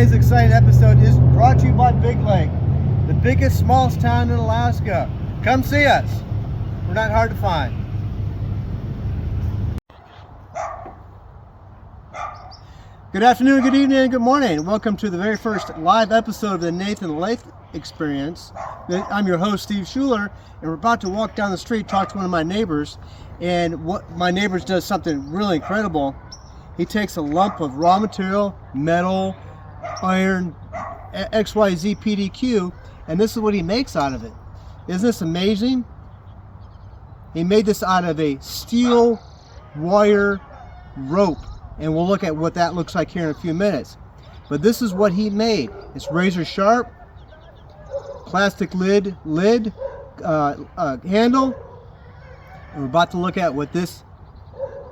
Today's exciting episode is brought to you by Big Lake, the biggest smallest town in Alaska. Come see us. We're not hard to find. Good afternoon, good evening, and good morning. Welcome to the very first live episode of the Nathan Lake Experience. I'm your host, Steve Schuler, and we're about to walk down the street, talk to one of my neighbors. And what my neighbor does something really incredible. He takes a lump of raw material, metal, iron, XYZ PDQ, and this is what he makes out of it. Isn't this amazing? He made this out of a steel wire rope, and we'll look at what that looks like here in a few minutes. But this is what he made. It's razor sharp, plastic lid handle. And we're about to look at what this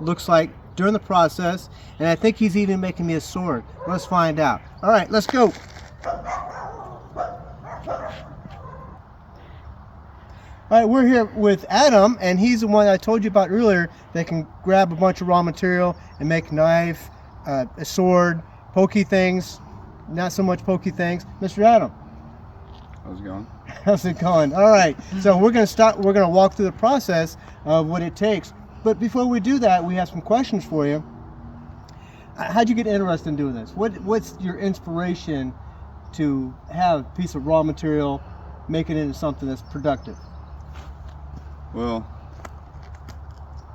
looks like during the process, and I think he's even making me a sword. Let's find out. All right, let's go. All right, we're here with Adam, and he's the one I told you about earlier that can grab a bunch of raw material and make a knife, a sword, pokey things, not so much pokey things. Mr. Adam. How's it going? How's it going? All right, so we're gonna walk through the process of what it takes. But before we do that, we have some questions for you. How'd you get interested in doing this? What's your inspiration to have a piece of raw material, make it into something that's productive? Well,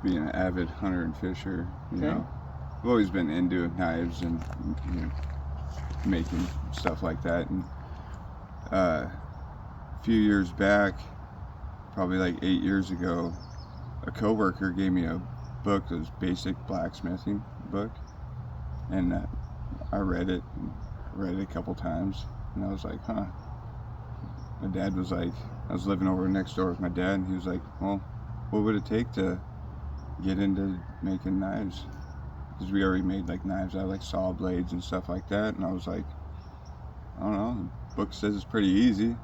being an avid hunter and fisher, you know, I've always been into knives and making stuff like that. And a few years back, probably like 8 years ago, a coworker gave me a book, this basic blacksmithing book, and I read it a couple times, and I was like, huh. My dad was like, I was living over next door with my dad, and he was like, well, what would it take to get into making knives? Because we already made like knives out of like saw blades and stuff like that, and I was like, I don't know, the book says it's pretty easy,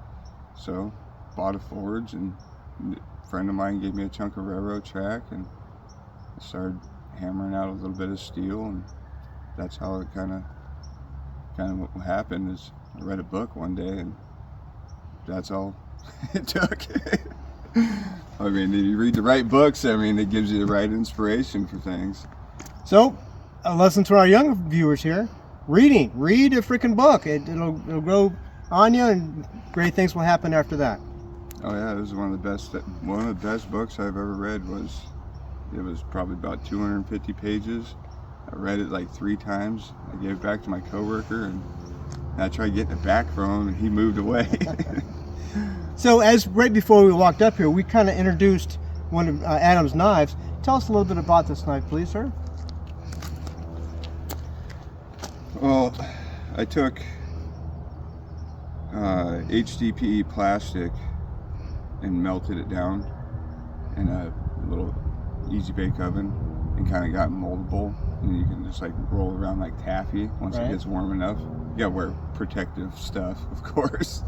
so bought a forge, and a friend of mine gave me a chunk of railroad track, and I started hammering out a little bit of steel, and that's how it kind of what happened. Is I read a book one day, and that's all it took. I mean, if you read the right books, I mean, it gives you the right inspiration for things. So, a lesson to our young viewers here: read a freaking book. It'll grow on you, and great things will happen after that. Oh yeah, it was one of the best books I've ever read. It was probably about 250 pages. I read it like 3 times. I gave it back to my coworker, and I tried getting it back from him, and he moved away. So, as right before we walked up here, we kind of introduced one of Adam's knives. Tell us a little bit about this knife, please, sir. Well, I took HDPE plastic and melted it down in a little easy bake oven, and kind of got moldable, and you can just like roll around like taffy once it gets warm enough. You gotta wear protective stuff, of course.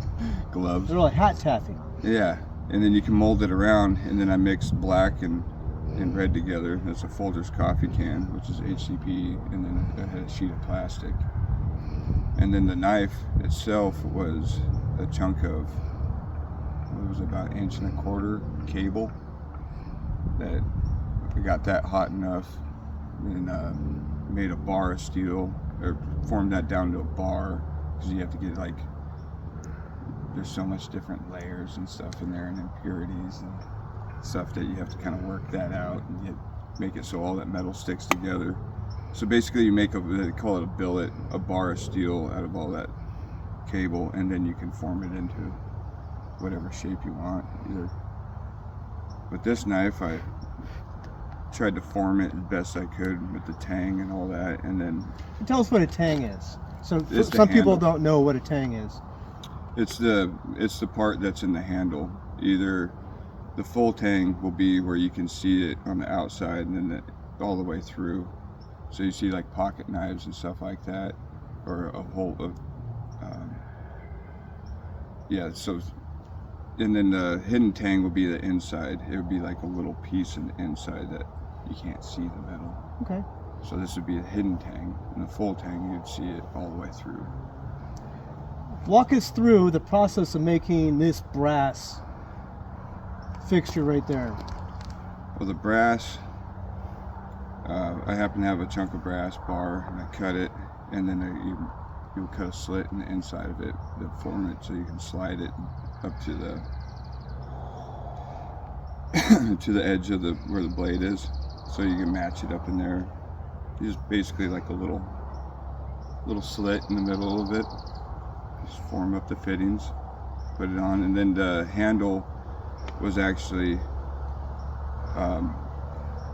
Gloves. They're like hot taffy. Yeah, and then you can mold it around, and then I mixed black and red together. That's a Folgers coffee can, which is HDPE, and then it had a sheet of plastic. And then the knife itself was a chunk of, it was about 1.25 inch cable that we got that hot enough, and made a bar of steel, or formed that down to a bar, because you have to get like, there's so much different layers and stuff in there, and impurities and stuff, that you have to kind of work that out and make it so all that metal sticks together. So basically you make they call it a billet, a bar of steel out of all that cable, and then you can form it into whatever shape you want. Either with this knife, I tried to form it as best I could with the tang and all that, and then tell us what a tang is. So some people don't know what a tang is. It's the part that's in the handle. Either the full tang will be where you can see it on the outside, and then all the way through. So you see like pocket knives and stuff like that, or a whole of so, and then the hidden tang will be the inside. It would be like a little piece in the inside that you can't see the metal. Okay. So this would be a hidden tang, and the full tang you'd see it all the way through. Walk us through the process of making this brass fixture right there. Well, the brass, I happen to have a chunk of brass bar, and I cut it, and then you'll cut a slit in the inside of it to form it so you can slide it up to the to the edge of where the blade is, so you can match it up in there. Just basically like a little slit in the middle of it. Just form up the fittings, put it on, and then the handle was actually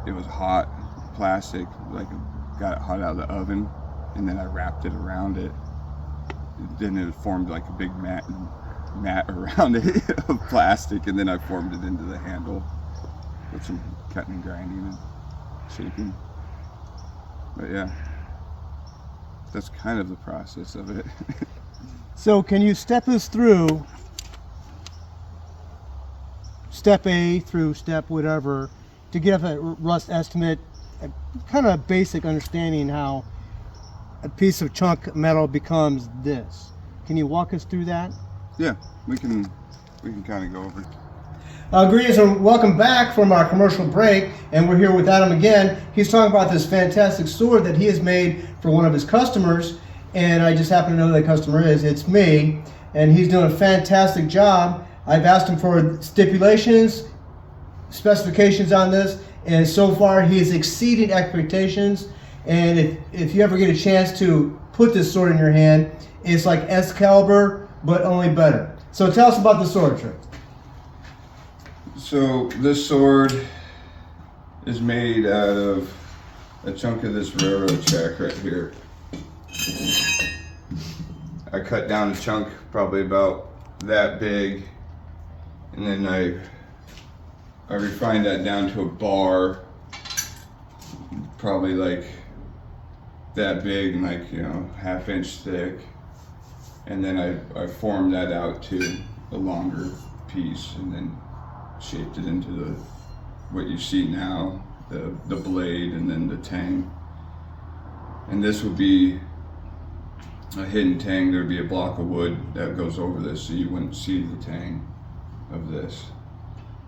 it was hot plastic, like got it hot out of the oven, and then I wrapped it around it. Then it formed like a big mat around it of plastic, and then I formed it into the handle with some cutting and grinding and shaping. But yeah, that's kind of the process of it. So can you step us through step A through step whatever to give a rough estimate, a kind of basic understanding how a piece of chunk metal becomes this? Can you walk us through that? Yeah, we can kind of go over. Greetings and welcome back from our commercial break, and we're here with Adam again. He's talking about this fantastic sword that he has made for one of his customers, and I just happen to know who that customer is. It's me, and he's doing a fantastic job. I've asked him for stipulations, specifications on this, and so far he is exceeding expectations. And if you ever get a chance to put this sword in your hand, it's like Excalibur, but only better. So tell us about the sword, Trent. So this sword is made out of a chunk of this railroad track right here. I cut down a chunk probably about that big, and then I refined that down to a bar, probably like that big and like, you know, 1/2 inch thick. And then I formed that out to a longer piece, and then shaped it into what you see now, the blade and then the tang. And this would be a hidden tang. There'd be a block of wood that goes over this, so you wouldn't see the tang of this.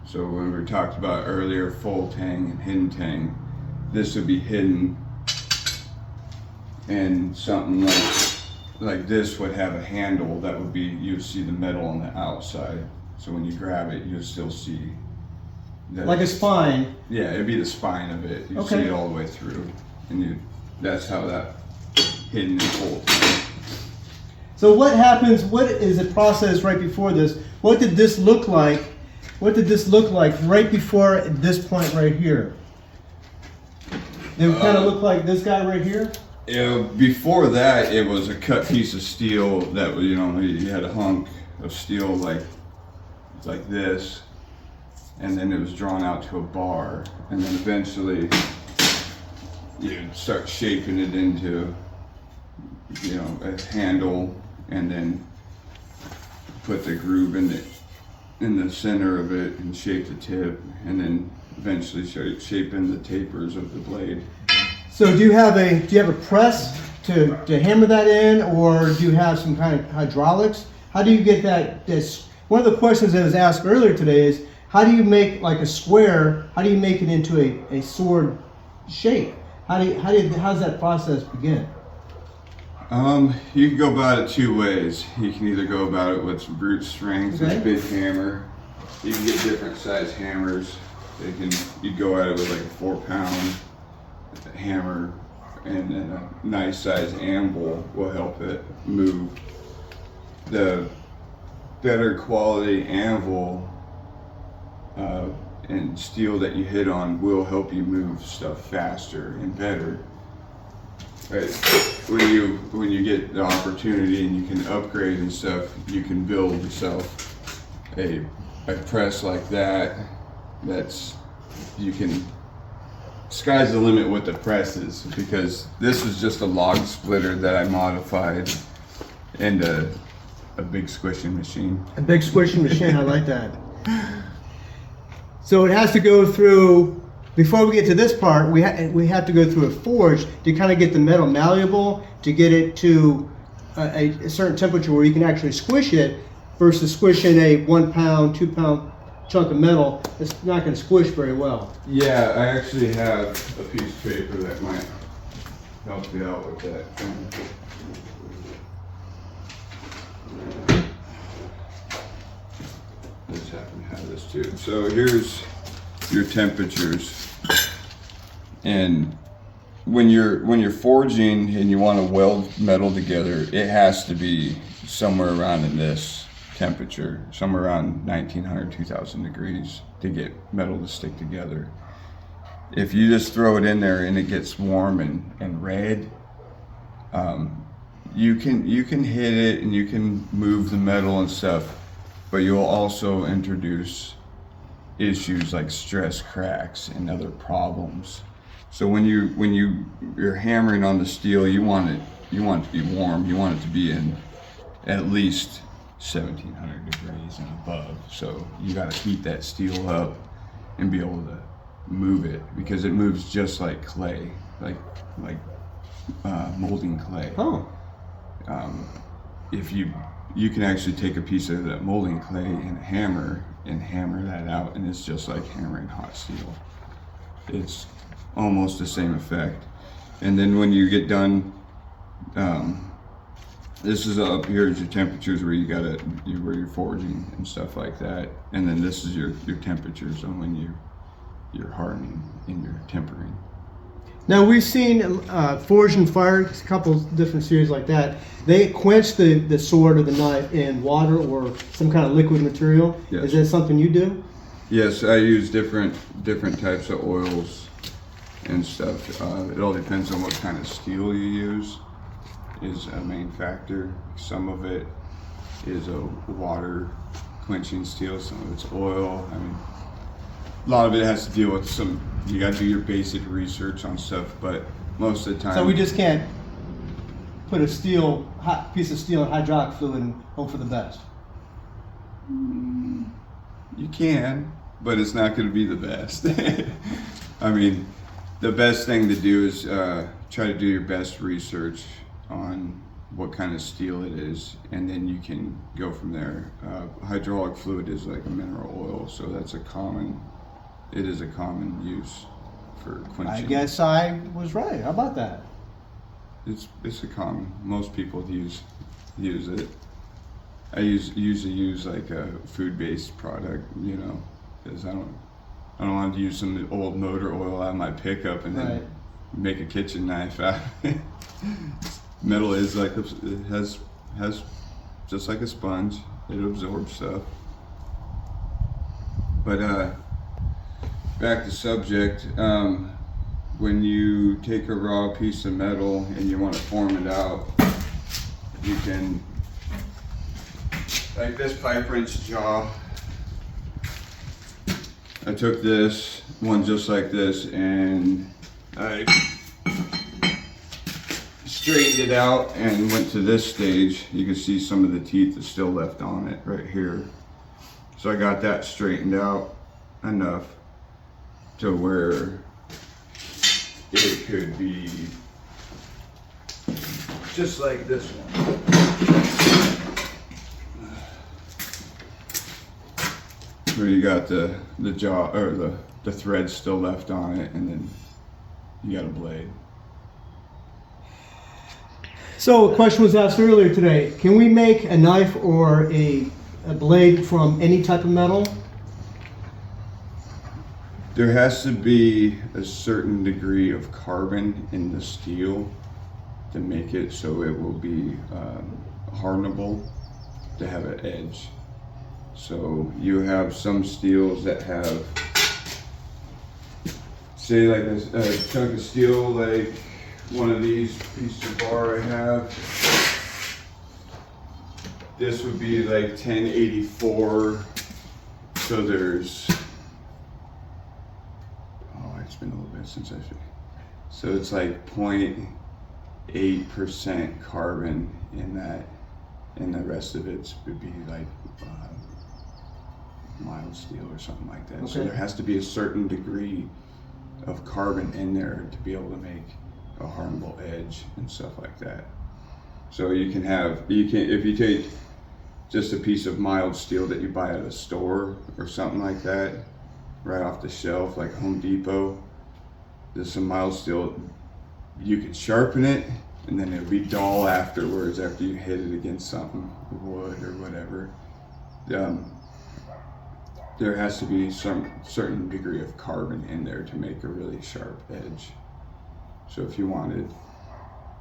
So when we talked about earlier full tang and hidden tang, this would be hidden, and something like this would have a handle that would be, you'd see the metal on the outside. So when you grab it, you'll still see that. Like a spine. Yeah, it'd be the spine of it. You Okay. see it all the way through, and that's how that hidden and full. So what happens, what is the process right before this? What did this look like? What did this look like right before this point right here? It would kind of look like this guy right here? Before that, it was a cut piece of steel that was, you know, you had a hunk of steel like this, and then it was drawn out to a bar, and then eventually you'd start shaping it into, you know, a handle, and then put the groove in the center of it and shape the tip, and then eventually shape in the tapers of the blade. So do you have a press to hammer that in, or do you have some kind of hydraulics? How do you get that? One of the questions that was asked earlier today is, how do you make like a square? How do you make it into a sword shape? How does that process begin? You can go about it two ways. You can either go about it with some brute strength, Okay. a big hammer. You can get different size hammers. You'd go at it with like a 4-pound hammer, and then a nice size anvil will help it move. The better quality anvil and steel that you hit on will help you move stuff faster and better. Right. When you get the opportunity and you can upgrade and stuff, you can build yourself a press like that. Sky's the limit with the presses, because this is just a log splitter that I modified into a big squishing machine. A big squishing machine, I like that. So it has to go through, before we get to this part, we have to go through a forge to kind of get the metal malleable, to get it to a certain temperature where you can actually squish it versus squishing a 1 pound, 2 pound chunk of metal. It's not going to squish very well. Yeah, I actually have a piece of paper that might help you out with that. I just happen to have this too. So here's your temperatures, and when you're forging and you want to weld metal together, it has to be somewhere around in this temperature, somewhere around 1900, 2000 degrees to get metal to stick together. If you just throw it in there and it gets warm and red, you can hit it and you can move the metal and stuff, but you'll also introduce issues like stress cracks and other problems. So when you're hammering on the steel, you want it to be warm. You want it to be in at least 1700 degrees and above. So you got to heat that steel up and be able to move it, because it moves just like clay, like molding clay. Oh. If you can actually take a piece of that molding clay and hammer that out, and it's just like hammering hot steel. It's almost the same effect. And then when you get done, this is up here is your temperatures where where you're forging and stuff like that. And then this is your temperatures on when you're hardening and you're tempering. Now we've seen forged and fired, a couple different series like that. They quench the sword or the knife in water or some kind of liquid material. Yes. Is that something you do? Yes, I use different types of oils and stuff. It all depends on what kind of steel you use is a main factor. Some of it is a water quenching steel, some of it's oil. I mean, a lot of it has to deal with you got to do your basic research on stuff, but most of the time. So we just can't put a piece of steel in hydraulic fluid and hope for the best. You can, but it's not going to be the best. I mean, the best thing to do is try to do your best research on what kind of steel it is, and then you can go from there. Hydraulic fluid is like a mineral oil, so it is a common use for quenching. I guess I was right. How about that? It's a common. Most people use it. I usually use like a food-based product, because I don't want to use some old motor oil out of my pickup and then make a kitchen knife out of it. Metal is like it has just like a sponge. It absorbs stuff. But back to subject. When you take a raw piece of metal and you want to form it out, you can, like this pipe wrench jaw. I took this one just like this and I straightened it out and went to this stage. You can see some of the teeth is still left on it right here. So I got that straightened out enough to where it could be just like this one. Where you got the jaw or the thread still left on it, and then you got a blade. So a question was asked earlier today. Can we make a knife or a blade from any type of metal? There has to be a certain degree of carbon in the steel to make it so it will be hardenable, to have an edge. So you have some steels that have, say like a chunk of steel, like one of these pieces of bar I have. This would be like 1084. So there's, it's been a little bit since so it's like 0.8% carbon in that, and the rest of it would be like mild steel or something like that. Okay. So there has to be a certain degree of carbon in there to be able to make a hardenable edge and stuff like that. So you can if you take just a piece of mild steel that you buy at a store or something like that, right off the shelf, like Home Depot, there's some mild steel, you can sharpen it and then it'll be dull afterwards after you hit it against something, wood or whatever. There has to be some certain degree of carbon in there to make a really sharp edge. So if you wanted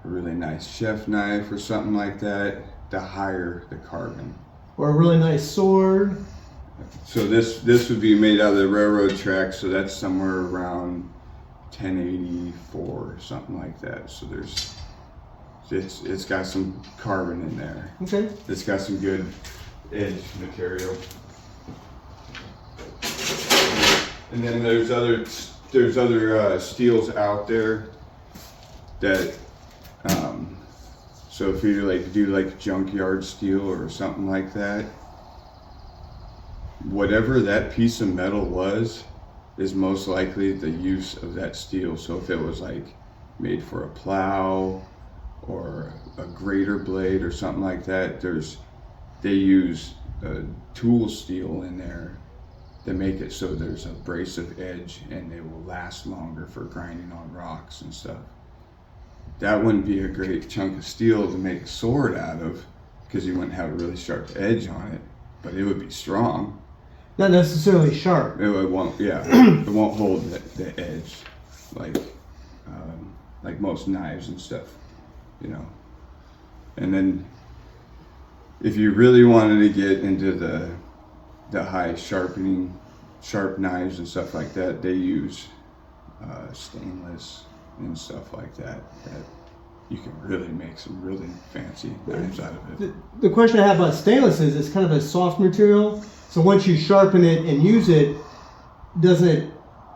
a really nice chef knife or something like that, the higher the carbon. Or a really nice sword. So this would be made out of the railroad tracks, so that's somewhere around 1084 or something like that. So it's got some carbon in there. Okay. It's got some good edge material. And then there's other steels out there that so if you do like junkyard steel or something like that, whatever that piece of metal was is most likely the use of that steel. So if it was like made for a plow or a grater blade or something like that, they use tool steel in there to make it so there's an abrasive edge and they will last longer for grinding on rocks and stuff. That wouldn't be a great chunk of steel to make a sword out of, because you wouldn't have a really sharp edge on it, but it would be strong. Not necessarily sharp. It won't, yeah, it won't hold the edge like most knives and stuff, you know. And then if you really wanted to get into the high sharp knives and stuff like that, they use stainless and stuff like that you can really make some really fancy knives out of it. The question I have about stainless is it's kind of a soft material, so once you sharpen it and use it, doesn't it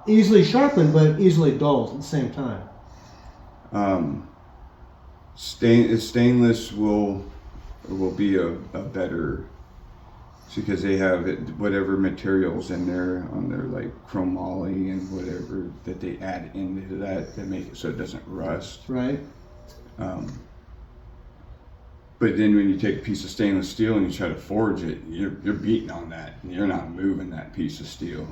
easily sharpen but easily dulls at the same time? Stainless will be a better, because they have whatever materials in there on their like chromoly and whatever that they add into that make it so it doesn't rust. Right. But then when you take a piece of stainless steel and you try to forge it, you're beating on that and you're not moving that piece of steel.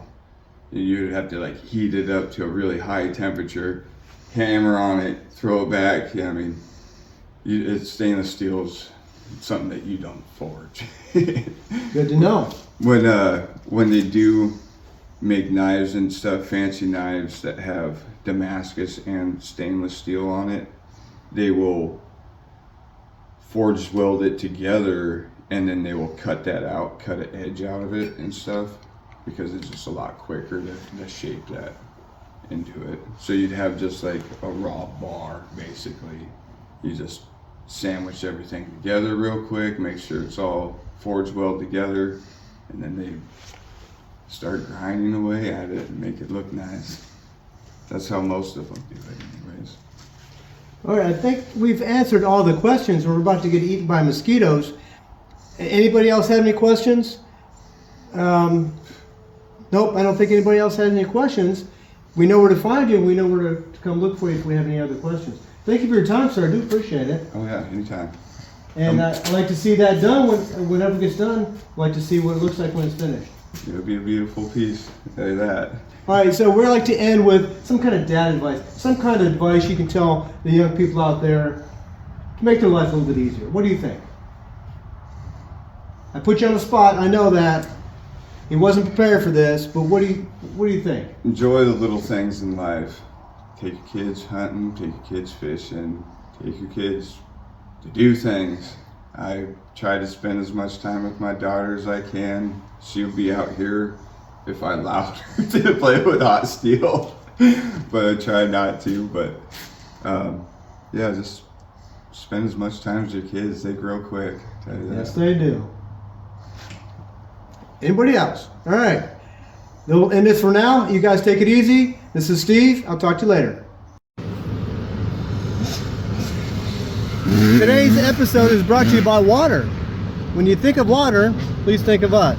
You'd have to like heat it up to a really high temperature, hammer on it, throw it back. Yeah, I mean, stainless steel's something that you don't forge. Good to know. When they do make knives and stuff, fancy knives that have Damascus and stainless steel on it, they will forge weld it together and then they will cut an edge out of it and stuff, because it's just a lot quicker to shape that into it. So you'd have just like a raw bar basically. You just sandwich everything together real quick, make sure it's all forge weld together, and then they start grinding away at it and make it look nice. That's how most of them do it anyways. All right, I think we've answered all the questions. We're about to get eaten by mosquitoes. Anybody else have any questions? Nope, I don't think anybody else has any questions. We know where to find you. We know where to come look for you if we have any other questions. Thank you for your time, sir. I do appreciate it. Oh yeah, anytime. And I'd like to see that done. Whenever it gets done, I'd like to see what it looks like when it's finished. It'll be a beautiful piece. I'll tell you that. All right, so we'd like to end with some kind of dad advice, some kind of advice you can tell the young people out there to make their life a little bit easier. What do you think? I put you on the spot. I know that. He wasn't prepared for this, but what do you think? Enjoy the little things in life. Take your kids hunting, take your kids fishing, take your kids to do things. I try to spend as much time with my daughter as I can. She'll be out here if I allow her to play with hot steel, but I try not to. But yeah, just spend as much time with your kids. They grow quick. Tell you that. Yes, they do. Anybody else? All right. We'll end this for now. You guys take it easy. This is Steve. I'll talk to you later. Today's episode is brought to you by water. When you think of water, please think of us.